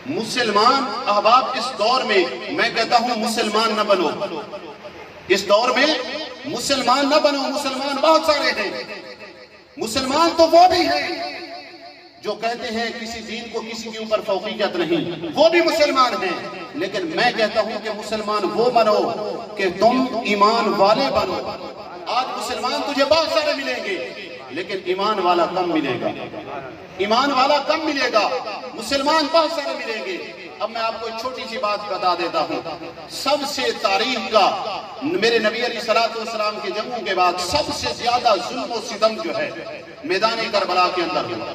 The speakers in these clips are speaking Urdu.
مسلمان احباب اس دور میں کہتا ہوں مسلمان نہ بنو، اس دور میں مسلمان نہ بنو۔ مسلمان بہت سارے ہیں، مسلمان تو وہ بھی ہیں جو کہتے ہیں کسی دین کو کسی کے اوپر فوقیت نہیں، وہ بھی مسلمان ہیں، لیکن میں کہتا ہوں کہ مسلمان وہ بنو کہ تم ایمان والے بنو۔ آج مسلمان تجھے بہت سارے ملیں گے لیکن ایمان والا کم ملے گا، ایمان والا کم ملے گا، مسلمان بہت سارے ملیں گے۔ اب میں آپ کو ایک چھوٹی سی بات بتا دیتا ہوں، سب سے تاریخ کا میرے نبی علیہ السلام کے جنگوں کے بعد سب سے زیادہ ظلم و ستم جو ہے میدان کربلا کے اندر ہوا،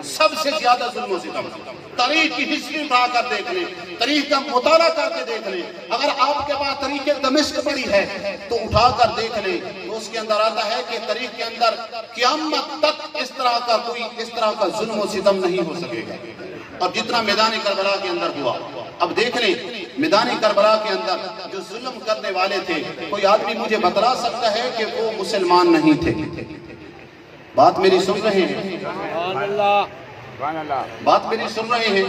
سب سے زیادہ ظلم و ستم۔ تاریخ کی ہسٹری اٹھا کر دیکھ لیں، تاریخ کا مطالعہ کر کے دیکھ لیں، اگر آپ کے پاس تاریخ دمشق پڑی ہے تو اٹھا کر دیکھ لیں تو اس کے اندر آتا ہے کہ تاریخ کے اندر قیامت تک اس طرح کا ظلم و ستم نہیں ہو سکے گا، اور جتنا میدان کربلا کے اندر ہوا۔ اب دیکھ لیں میدان کربلا کے اندر جو ظلم کرنے والے تھے، کوئی آدمی مجھے بتلا سکتا ہے کہ وہ مسلمان نہیں تھے؟ بات میری سن رہے ہیں؟ بات میری سن رہے ہیں؟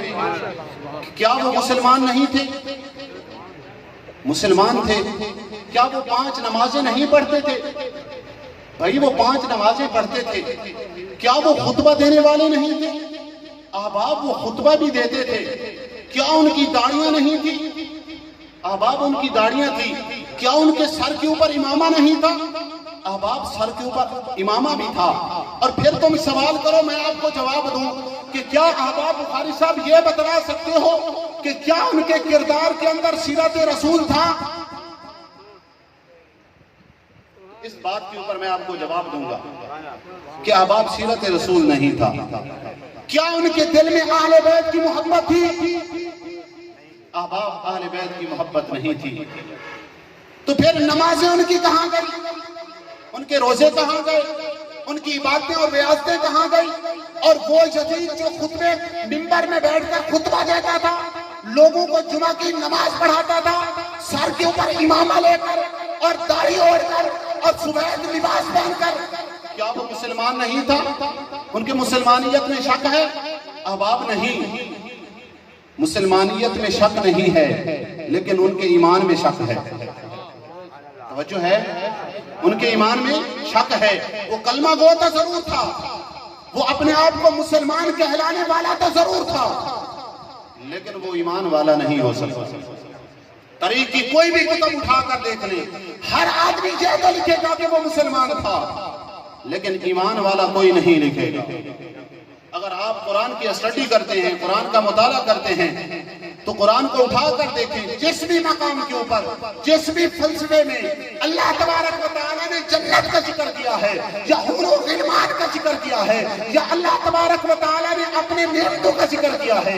کیا وہ مسلمان نہیں تھے؟ مسلمان تھے۔ کیا وہ 5 نمازیں نہیں پڑھتے تھے؟ بھائی وہ 5 نمازیں پڑھتے تھے۔ کیا وہ خطبہ دینے والے نہیں تھے؟ احباب وہ خطبہ بھی دیتے تھے۔ کیا ان کی داڑیاں نہیں تھی؟ احباب ان کی داڑیاں تھی۔ کیا ان کے سر کے اوپر امامہ نہیں تھا؟ احباب سر کے اوپر امامہ بھی تھا۔ اور پھر تم سوال کرو، میں آپ کو جواب دوں کہ کیا احباب بخاری صاحب یہ بتلا سکتے ہو کہ کیا ان کے کردار کے اندر سیرت رسول تھا؟ اس بات کے اوپر میں آپ کو جواب دوں گا کہ احباب سیرت رسول نہیں تھا۔ کیا ان کے دل میں اہل بیت کی محبت تھی؟ احباب اہل بیت کی محبت نہیں تھی۔ تو پھر نمازیں ان کی کہاں گئی؟ ان کے روزے کہاں گئے؟ ان کی عبادتیں اور ریاستیں کہاں گئی؟ اور وہ یزید جو خطبے منبر میں بیٹھ کر خطبہ دیتا تھا، لوگوں کو جمعہ کی نماز پڑھاتا تھا، سر کے اوپر امامہ لے کر اور داڑھی اوڑھ کر اور سفید لباس پہن کر، کیا وہ مسلمان نہیں تھا؟ ان کے مسلمانیت میں شک ہے؟ احباب نہیں، مسلمانیت میں شک نہیں ہے، لیکن ان کے ایمان میں شک ہے۔ توجہ ہے؟ ان کے ایمان میں شک ہے۔ وہ کلمہ گو تو ضرور تھا، وہ اپنے آپ کو مسلمان کہلانے والا تو ضرور تھا، لیکن وہ ایمان والا نہیں ہو سکتا۔ تاریخ کی کوئی بھی کتاب اٹھا کر دیکھ لیں، ہر آدمی یہ تو لکھے گا کہ وہ مسلمان تھا، لیکن ایمان والا کوئی نہیں لکھے گا۔ اگر آپ قرآن کی اسٹڈی کرتے ہیں، قرآن کا مطالعہ کرتے ہیں، تو قرآن کو اٹھا کر دیکھیں، جس بھی مقام کے اوپر، جس بھی فلسفے میں اللہ تبارک و تعالیٰ نے جنت کا ذکر کیا ہے یا حور و غلمان کا ذکر کیا ہے یا اللہ تبارک و تعالیٰ نے اپنے نعمتوں کا ذکر کیا ہے،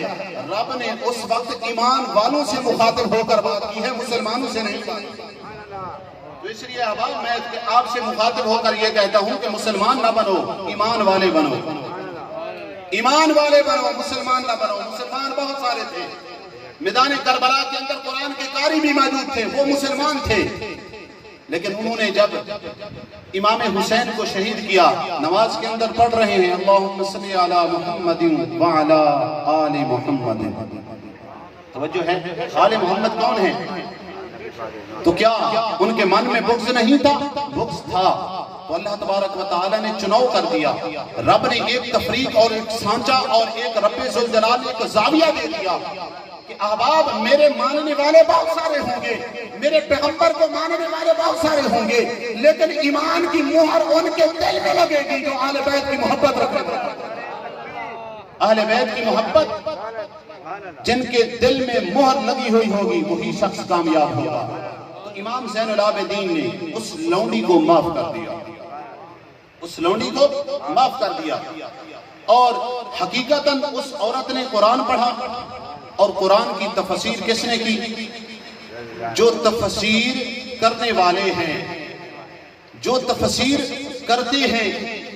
رب نے اس وقت ایمان والوں سے مخاطب ہو کر بات کی ہے، مسلمانوں سے نہیں۔ تو اس لیے احباب میں آپ سے مخاطب ہو کر یہ کہتا ہوں کہ مسلمان نہ بنو، ایمان والے بنو، ایمان والے بنو، مسلمان نہ بنو۔ مسلمان بہت سارے تھے، میدان کربلا کے اندر قرآن کے قاری بھی موجود تھے، وہ مسلمان تھے، لیکن انہوں نے جب امام حسین کو شہید کیا، نماز کے اندر پڑھ رہے ہیں اللہم صلی علی محمد وعلی آل محمد، توجہ ہے؟ آل محمد کون ہے؟ تو کیا ان کے من میں بغض نہیں تھا؟ بغض تھا، تو اللہ تبارک و تعالیٰ نے چناؤ کر دیا، رب نے ایک تفریق اور ایک سانچہ اور ایک رب ذوالجلال نے ایک زاویہ دے دیا کہ احباب میرے ماننے والے بہت سارے ہوں گے، میرے پیغمبر کو ماننے والے بہت سارے ہوں گے، لیکن ایمان کی مہر ان کے دل میں لگے گی جو اہل بیت کی محبت رکھتے ہیں۔ اہل بیت کی محبت جن کے دل میں مہر لگی ہوئی ہوگی وہی شخص کامیاب ہوگا۔ تو امام زین العابدین نے اس لونڈی کو معاف کر دیا، اس لونڈی کو معاف کر دیا، اور حقیقتاً اس عورت نے قرآن پڑھا، اور قرآن کی تفسیر کس نے کی؟ جو تفسیر کرنے والے ہیں، جو تفسیر کرتے ہیں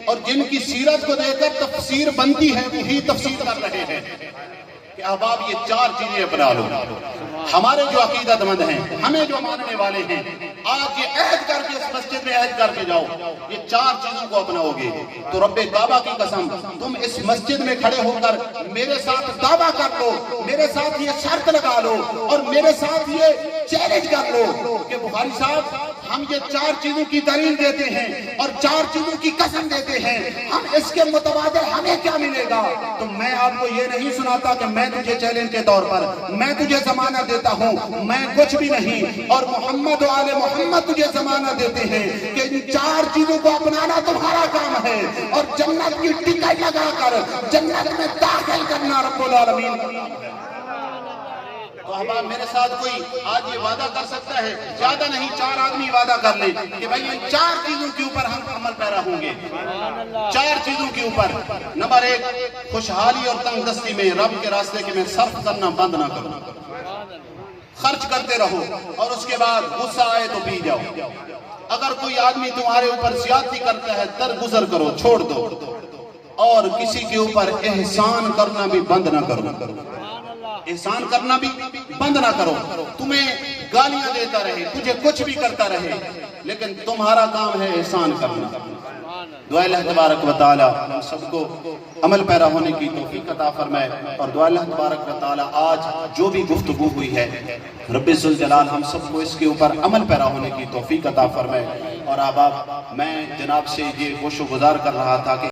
اور جن کی سیرت کو دیکھ کر تفسیر بنتی ہے وہی تفسیر کر رہے ہیں کہ احباب یہ 4 چیزیں اپنا لو۔ ہمارے جو عقیدت مند ہیں، ہمیں جو ماننے والے ہیں، آج یہ عہد کر کے اس مسجد میں عہد کر کے جاؤ، یہ 4 چیزوں کو اپناؤ گے تو رب کعبہ کی قسم تم اس مسجد میں کھڑے ہو کر میرے ساتھ دعویٰ کر لو، میرے ساتھ یہ شرط لگا لو اور میرے ساتھ یہ چیلنج کر لو کہ بخاری صاحب ہم یہ 4 چیزوں کی دلیل دیتے ہیں اور 4 چیزوں کی قسم دیتے ہیں، ہم اس کے متبادل ہمیں کیا ملے گا؟ تو میں آپ کو یہ نہیں سناتا کہ میں تجھے چیلنج کے طور پر میں تجھے ضمانت دیتا ہوں، میں کچھ بھی نہیں، اور محمد و آل محمد تجھے ضمانت دیتے ہیں کہ ان 4 چیزوں کو اپنانا تمہارا کام ہے اور جنت کی ٹکٹ لگا کر جنت میں داخل کرنا رب العالمین کا کام ہے۔ تو احباب میرے ساتھ کوئی آج یہ وعدہ کر سکتا ہے؟ زیادہ نہیں، 4 آدمی وعدہ کر لیں کہ بھائی ان 4 چیزوں کے اوپر ہم عمل پیرا ہوں گے۔ 4 چیزوں کے اوپر، نمبر 1 خوشحالی اور تنگ دستی میں رب کے راستے کے میں صرف کرنا بند نہ کرو، خرچ کرتے رہو، اور اس کے بعد غصہ آئے تو پی جاؤ۔ اگر کوئی آدمی تمہارے اوپر زیادتی کرتا ہے درگزر کرو، چھوڑ دو، اور کسی کے اوپر احسان کرنا بھی بند نہ کرو، احسان کرنا بھی بند نہ کرو۔ تمہیں گالیاں دیتا رہے، تجھے کچھ بھی کرتا رہے، لیکن تمہارا کام ہے احسان کرنا۔ دعا اللہ تبارک و تعالی ہم سب کو عمل پیرا ہونے کی توفیق عطا فرمائے، اور دعا اللہ تبارک و تعالی آج جو بھی گفتگو ہوئی ہے رب ذوالجلال ہم سب کو اس کے اوپر عمل پیرا ہونے کی توفیق عطا فرمائے۔ اور احباب میں جناب سے یہ گوش و گزار کر رہا تھا کہ